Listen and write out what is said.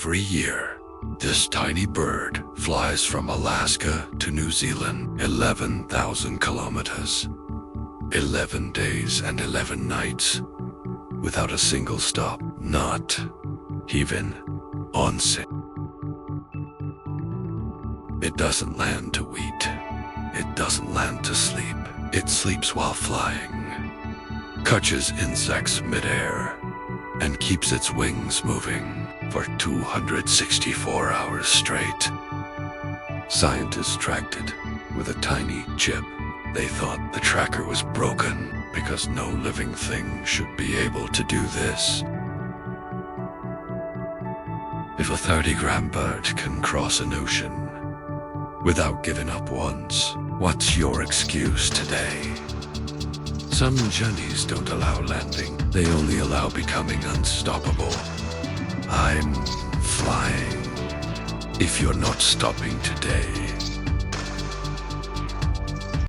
Every year, this tiny bird flies from Alaska to New Zealand 11,000 kilometers, 11 days and 11 nights, without a single stop, not even once. It doesn't land to eat. It doesn't land to sleep. It sleeps while flying, catches insects midair, and keeps its wings moving for 264 hours straight. Scientists tracked it with a tiny chip. They thought the tracker was broken because no living thing should be able to do this. If a 30-gram bird can cross an ocean without giving up once, what's your excuse today? Some journeys don't allow landing. They only allow becoming unstoppable. I'm flying. If you're not stopping today,